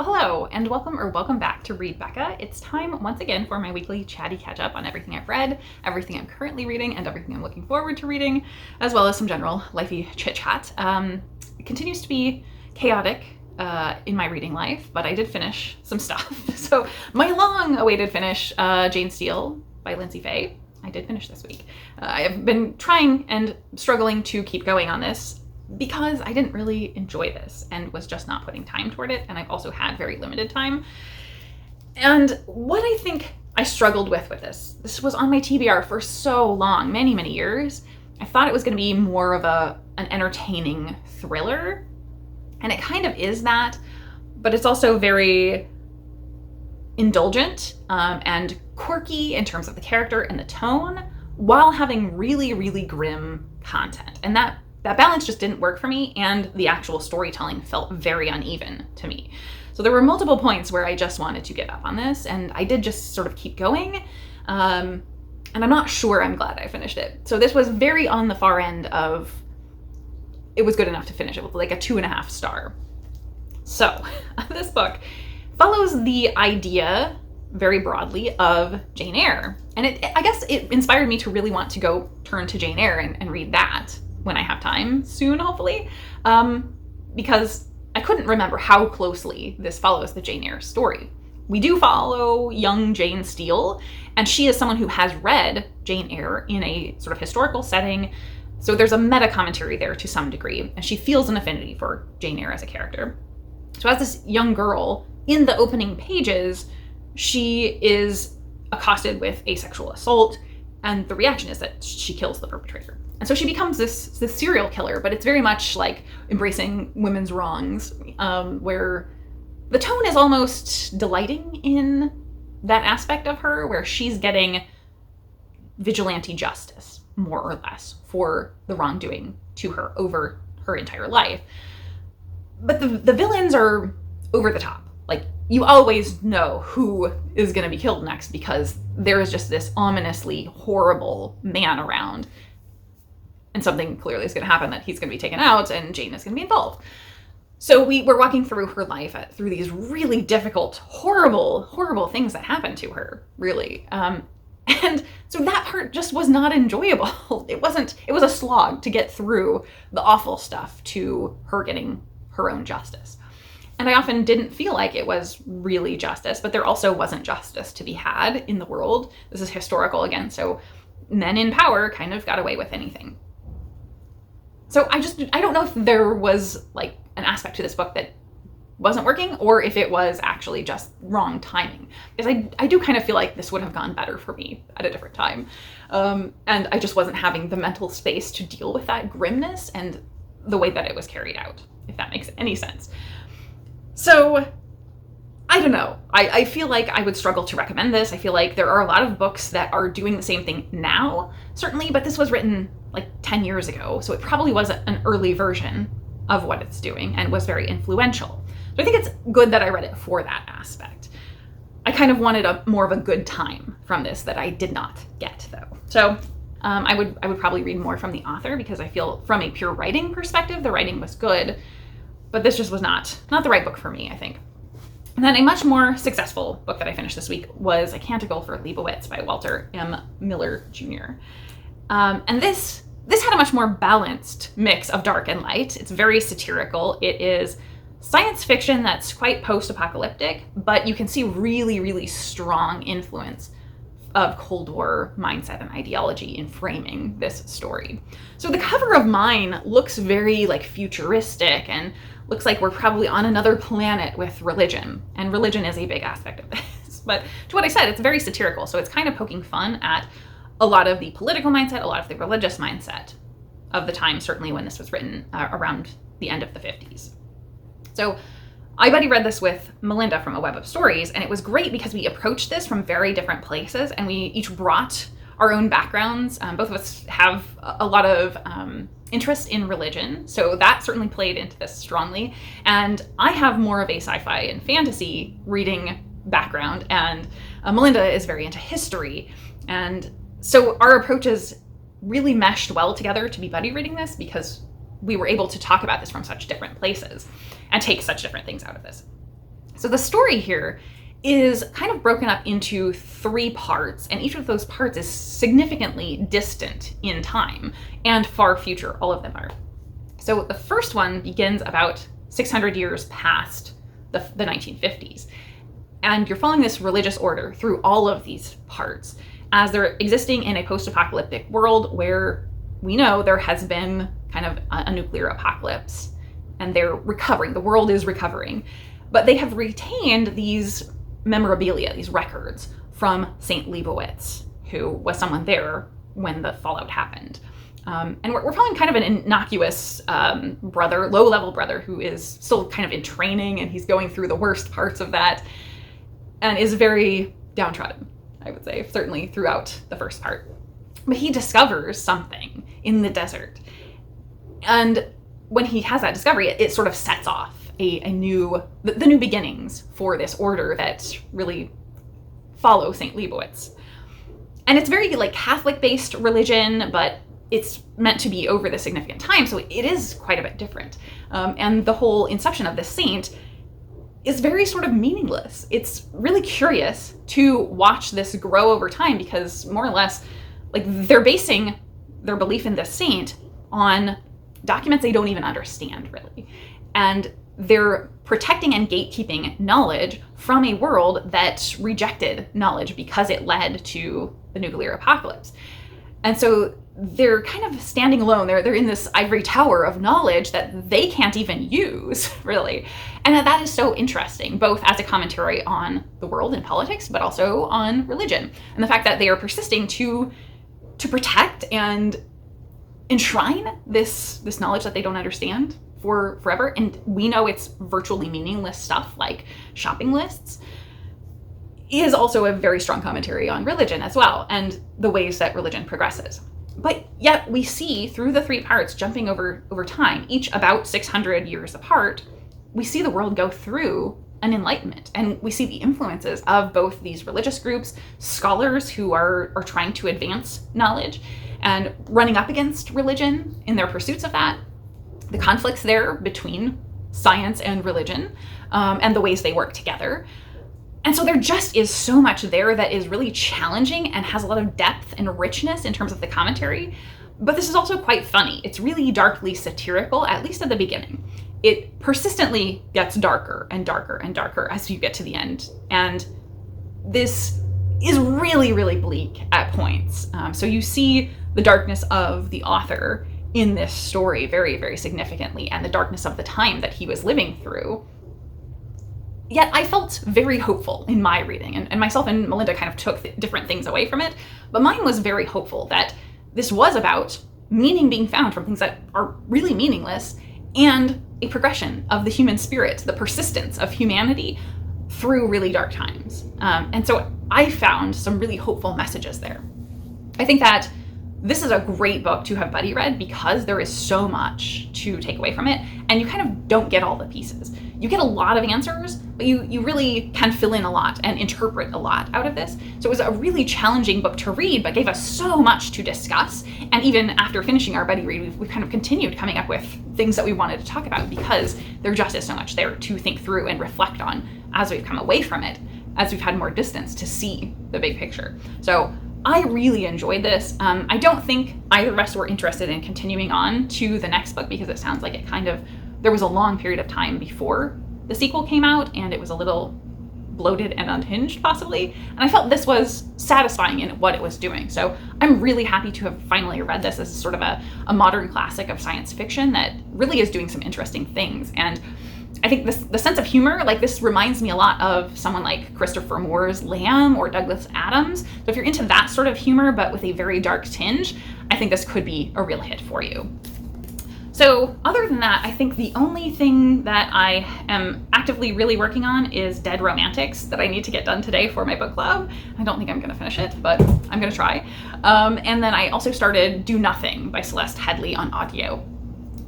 Hello, and welcome back to Read Becca. It's time once again for my weekly chatty catch-up on everything I've read, everything I'm currently reading, and everything I'm looking forward to reading, as well as some general lifey chit-chat. It continues to be chaotic in my reading life, but I did finish some stuff. So my long-awaited finish, Jane Steele by Lindsay Faye, I did finish this week. I have been trying and struggling to keep going on this because I didn't really enjoy this and was just not putting time toward it, and I've also had very limited time. And what I think I struggled with this was on my TBR for so long, many years. I thought it was going to be more of an entertaining thriller, and it kind of is that, but it's also very indulgent and quirky in terms of the character and the tone, while having really grim content. And that balance just didn't work for me, and the actual storytelling felt very uneven to me. So there were multiple points where I just wanted to give up on this, and I did just sort of keep going. And I'm not sure I'm glad I finished it. So this was very on the far end of, it was good enough to finish it with like a 2.5 star. So this book follows the idea very broadly of Jane Eyre. And I guess it inspired me to really want to go turn to Jane Eyre and read that when I have time soon, hopefully, because I couldn't remember how closely this follows the Jane Eyre story. We do follow young Jane Steele, and she is someone who has read Jane Eyre in a sort of historical setting, so there's a meta commentary there to some degree, and she feels an affinity for Jane Eyre as a character. So as this young girl, in the opening pages, she is accosted with a sexual assault, and the reaction is that she kills the perpetrator. And so she becomes this serial killer, but it's very much like embracing women's wrongs, where the tone is almost delighting in that aspect of her, where she's getting vigilante justice, more or less, for the wrongdoing to her over her entire life. But the villains are over the top. Like, you always know who is going to be killed next, because there is just this ominously horrible man around. And something clearly is going to happen that he's going to be taken out, and Jane is going to be involved. So we're walking through her life through these really difficult, horrible things that happen to her, really. And so that part just was not enjoyable. It was a slog to get through the awful stuff to her getting her own justice. And I often didn't feel like it was really justice, but there also wasn't justice to be had in the world. This is historical again, so men in power kind of got away with anything. So I don't know if there was like an aspect to this book that wasn't working, or if it was actually just wrong timing. Because I do kind of feel like this would have gone better for me at a different time. And I just wasn't having the mental space to deal with that grimness and the way that it was carried out, if that makes any sense. So I don't know. I feel like I would struggle to recommend this. I feel like there are a lot of books that are doing the same thing now, certainly, but this was written like 10 years ago, so it probably was an early version of what it's doing and was very influential. So I think it's good that I read it for that aspect. I kind of wanted more of a good time from this that I did not get, though. So I would probably read more from the author, because I feel from a pure writing perspective, the writing was good, but this just was not the right book for me, I think. And then a much more successful book that I finished this week was A Canticle for Leibowitz by Walter M. Miller Jr. And this had a much more balanced mix of dark and light. It's very satirical. It is science fiction that's quite post-apocalyptic, but you can see really strong influence of Cold War mindset and ideology in framing this story. So the cover of mine looks very like futuristic and looks like we're probably on another planet with religion, and religion is a big aspect of this. But to what I said, it's very satirical, so it's kind of poking fun at a lot of the political mindset, a lot of the religious mindset of the time, certainly when this was written around the end of the 50s. So I buddy read this with Melinda from A Web of Stories, and it was great because we approached this from very different places, and we each brought our own backgrounds. Both of us have a lot of interest in religion, so that certainly played into this strongly. And I have more of a sci-fi and fantasy reading background, and Melinda is very into history. And so our approaches really meshed well together to be buddy reading this, because we were able to talk about this from such different places and take such different things out of this. So the story here is kind of broken up into 3 parts, and each of those parts is significantly distant in time and far future, all of them are. So the first one begins about 600 years past the 1950s. And you're following this religious order through all of these parts as they're existing in a post-apocalyptic world where we know there has been kind of a nuclear apocalypse and they're recovering. The world is recovering. But they have retained these memorabilia, these records from St. Leibowitz, who was someone there when the fallout happened. And we're following kind of an innocuous brother, low-level brother, who is still kind of in training, and he's going through the worst parts of that, and is very downtrodden, I would say, certainly throughout the first part. But he discovers something in the desert. And when he has that discovery, it sort of sets off the new beginnings for this order that really follow St. Leibowitz. And it's very like Catholic-based religion, but it's meant to be over the significant time, so it is quite a bit different. And the whole inception of this saint is very sort of meaningless. It's really curious to watch this grow over time because more or less, like, they're basing their belief in this saint on documents they don't even understand, really. And they're protecting and gatekeeping knowledge from a world that rejected knowledge because it led to the nuclear apocalypse. And so they're kind of standing alone. They're in this ivory tower of knowledge that they can't even use, really. And that is so interesting, both as a commentary on the world and politics, but also on religion. And the fact that they are persisting to protect and enshrine this knowledge that they don't understand for forever. And we know it's virtually meaningless stuff like shopping lists, is also a very strong commentary on religion as well, and the ways that religion progresses. But yet we see through the 3 parts, jumping over time, each about 600 years apart, we see the world go through an enlightenment. And we see the influences of both these religious groups, scholars who are trying to advance knowledge and running up against religion in their pursuits of that, the conflicts there between science and religion, and the ways they work together. And so there just is so much there that is really challenging and has a lot of depth and richness in terms of the commentary. But this is also quite funny. It's really darkly satirical, at least at the beginning. It persistently gets darker and darker and darker as you get to the end. And this is really, really bleak at points. So you see the darkness of the author in this story very, very significantly, and the darkness of the time that he was living through. Yet I felt very hopeful in my reading, and myself and Melinda kind of took different things away from it, but mine was very hopeful that this was about meaning being found from things that are really meaningless, and a progression of the human spirit, the persistence of humanity through really dark times. And so I found some really hopeful messages there. I think that this is a great book to have buddy read because there is so much to take away from it, and you kind of don't get all the pieces. You get a lot of answers, but you really can fill in a lot and interpret a lot out of this. So it was a really challenging book to read, but gave us so much to discuss. And even after finishing our buddy read, we've kind of continued coming up with things that we wanted to talk about because there just is so much there to think through and reflect on as we've come away from it, as we've had more distance to see the big picture. So I really enjoyed this. I don't think either of us were interested in continuing on to the next book because it sounds like there was a long period of time before the sequel came out and it was a little bloated and unhinged possibly. And I felt this was satisfying in what it was doing. So I'm really happy to have finally read this. This is sort of a modern classic of science fiction that really is doing some interesting things. And I think the sense of humor, like this reminds me a lot of someone like Christopher Moore's Lamb or Douglas Adams. So if you're into that sort of humor, but with a very dark tinge, I think this could be a real hit for you. So other than that, I think the only thing that I am actively really working on is Dead Romantics that I need to get done today for my book club. I don't think I'm going to finish it, but I'm going to try. And then I also started Do Nothing by Celeste Headley on audio.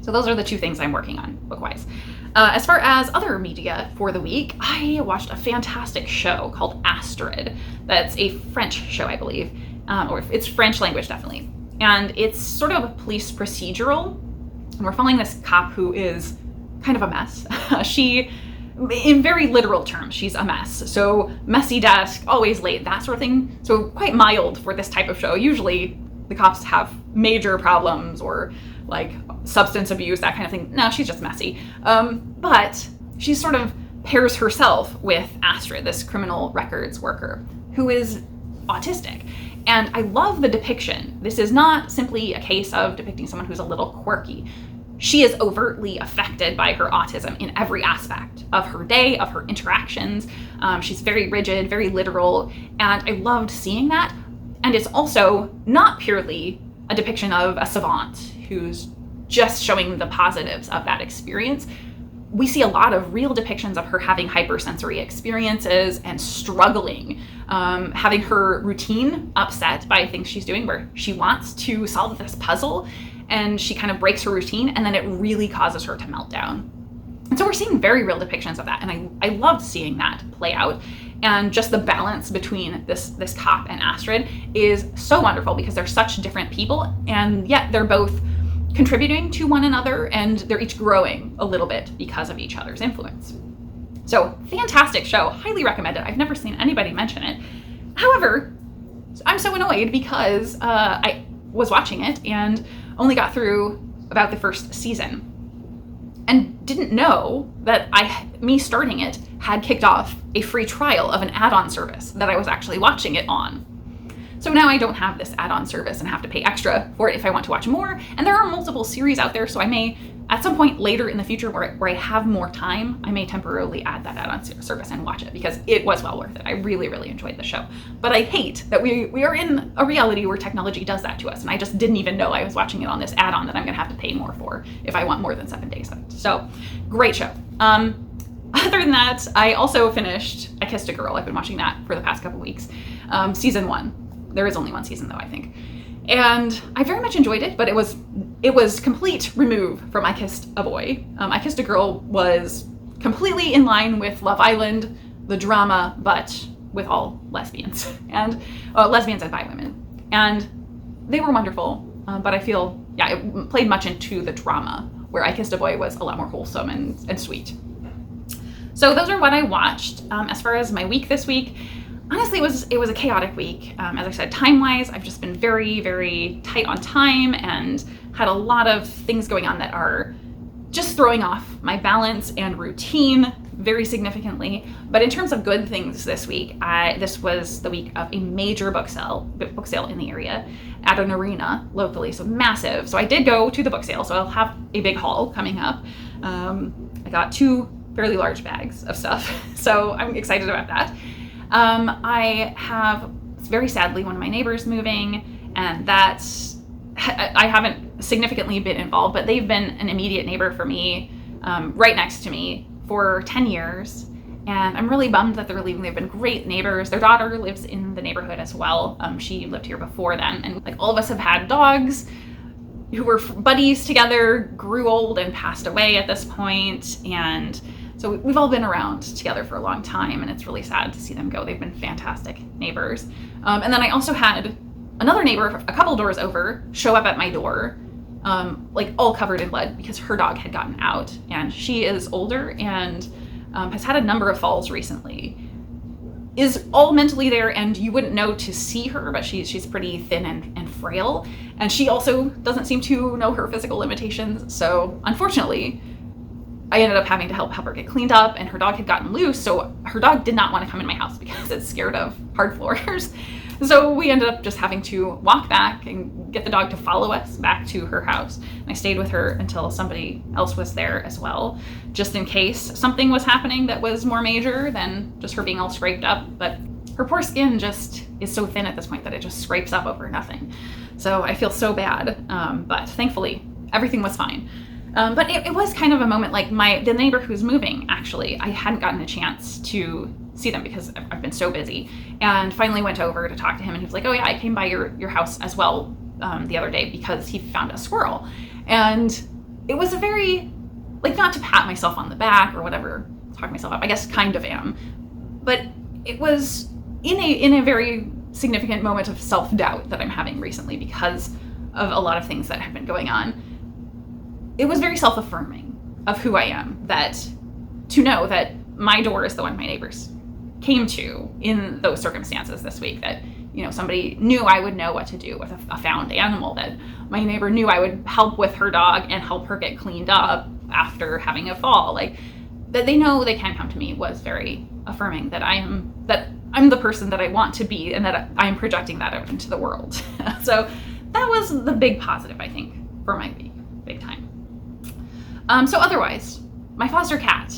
So those are the 2 things I'm working on book-wise. As far as other media for the week, I watched a fantastic show called Astrid. That's a French show, I believe, or it's French language, definitely. And it's sort of a police procedural. And we're following this cop who is kind of a mess. She in very literal terms, she's a mess. So messy desk, always late, that sort of thing. So quite mild for this type of show. Usually the cops have major problems or like substance abuse, that kind of thing. No, she's just messy. But she sort of pairs herself with Astrid, this criminal records worker, who is autistic. And I love the depiction. This is not simply a case of depicting someone who's a little quirky. She is overtly affected by her autism in every aspect of her day, of her interactions. She's very rigid, very literal, and I loved seeing that. And it's also not purely a depiction of a savant who's just showing the positives of that experience. We see a lot of real depictions of her having hypersensory experiences and struggling, having her routine upset by things she's doing where she wants to solve this puzzle and she kind of breaks her routine, and then it really causes her to melt down. And so we're seeing very real depictions of that, and I loved seeing that play out. And just the balance between this cop and Astrid is so wonderful because they're such different people, and yet they're both contributing to one another, and they're each growing a little bit because of each other's influence. So fantastic show, highly recommend it. I've never seen anybody mention it. However, I'm so annoyed because I was watching it and only got through about the first season and didn't know that me starting it had kicked off a free trial of an add-on service that I was actually watching it on. So now I don't have this add-on service and have to pay extra for it if I want to watch more. And there are multiple series out there, so I may, at some point later in the future where I have more time, I may temporarily add that add-on service and watch it because it was well worth it. I really, really enjoyed the show. But I hate that we are in a reality where technology does that to us, and I just didn't even know I was watching it on this add-on that I'm gonna have to pay more for if I want more than 7 days of it. So, great show. Other than that, I also finished I Kissed a Girl. I've been watching that for the past couple weeks. Season 1. There is only one season though, I think. And I very much enjoyed it, but it was complete remove from I Kissed a Boy. I Kissed a Girl was completely in line with Love Island, the drama, but with all lesbians and lesbians and bi women. And they were wonderful, but I feel, it played much into the drama, where I Kissed a Boy was a lot more wholesome and sweet. So those are what I watched. As far as my week this week, honestly, it was a chaotic week. As I said, time-wise, I've just been very, very tight on time and had a lot of things going on that are just throwing off my balance and routine very significantly. But in terms of good things this week, this was the week of a major book sale in the area at an arena locally, so massive. So I did go to the book sale, so I'll have a big haul coming up. I got 2 fairly large bags of stuff, so I'm excited about that. I have, very sadly, one of my neighbors moving, and I haven't significantly been involved, but they've been an immediate neighbor for me, right next to me for 10 years, and I'm really bummed that they're leaving. They've been great neighbors. Their daughter lives in the neighborhood as well. She lived here before then, and like all of us have had dogs who were buddies together, grew old and passed away at this point, and so we've all been around together for a long time, and it's really sad to see them go. They've been fantastic neighbors. And then I also had another neighbor a couple doors over show up at my door, like all covered in blood because her dog had gotten out, and she is older and has had a number of falls recently. Is all mentally there, and you wouldn't know to see her, but she's pretty thin and frail, and she also doesn't seem to know her physical limitations. So unfortunately, I ended up having to help her get cleaned up, and her dog had gotten loose, so her dog did not want to come in my house because it's scared of hard floors. So we ended up just having to walk back and get the dog to follow us back to her house. And I stayed with her until somebody else was there as well, just in case something was happening that was more major than just her being all scraped up. But her poor skin just is so thin at this point that it just scrapes up over nothing. So I feel so bad, but thankfully everything was fine. But it was kind of a moment, like the neighbor who's moving, actually, I hadn't gotten a chance to see them because I've been so busy, and finally went over to talk to him, and he was like, oh yeah, I came by your house as well the other day because he found a squirrel. And it was a very, like, not to pat myself on the back or whatever, talk myself up, I guess kind of am, but it was in a very significant moment of self-doubt that I'm having recently because of a lot of things that have been going on. It was very self-affirming of who I am, that to know that my door is the one my neighbors came to in those circumstances this week, that, you know, somebody knew I would know what to do with a found animal, that my neighbor knew I would help with her dog and help her get cleaned up after having a fall. Like, that they know they can come to me was very affirming, that I'm the person that I want to be, and that I'm projecting that out into the world. So that was the big positive, I think, for my week, big time. So otherwise, my foster cat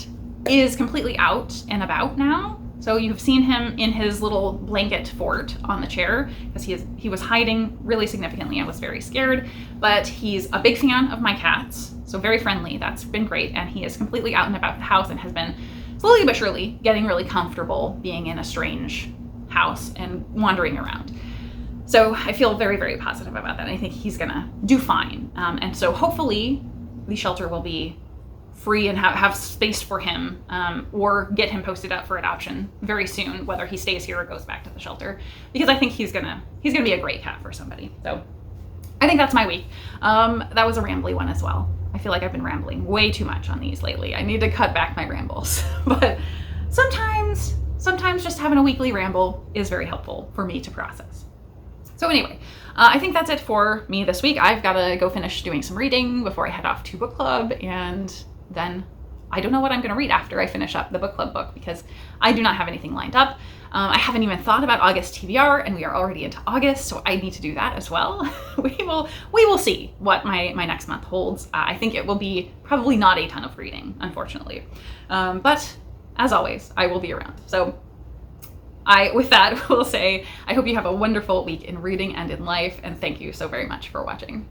is completely out and about now. So you've seen him in his little blanket fort on the chair, because he was hiding really significantly. I was very scared, but he's a big fan of my cats, so very friendly. That's been great, and he is completely out and about the house and has been slowly but surely getting really comfortable being in a strange house and wandering around. So I feel very, very positive about that. I think he's gonna do fine. And so hopefully the shelter will be free and have space for him, or get him posted up for adoption very soon, whether he stays here or goes back to the shelter, because I think he's gonna be a great cat for somebody. So I think that's my week. That was a rambly one as well. I feel like I've been rambling way too much on these lately. I need to cut back my rambles. But sometimes just having a weekly ramble is very helpful for me to process. So anyway, I think that's it for me this week. I've got to go finish doing some reading before I head off to book club, and then I don't know what I'm going to read after I finish up the book club book, because I do not have anything lined up. I haven't even thought about August TBR, and we are already into August, so I need to do that as well. We will see what my next month holds. I think it will be probably not a ton of reading, unfortunately. But as always, I will be around. So with that, will say, I hope you have a wonderful week in reading and in life, and thank you so very much for watching.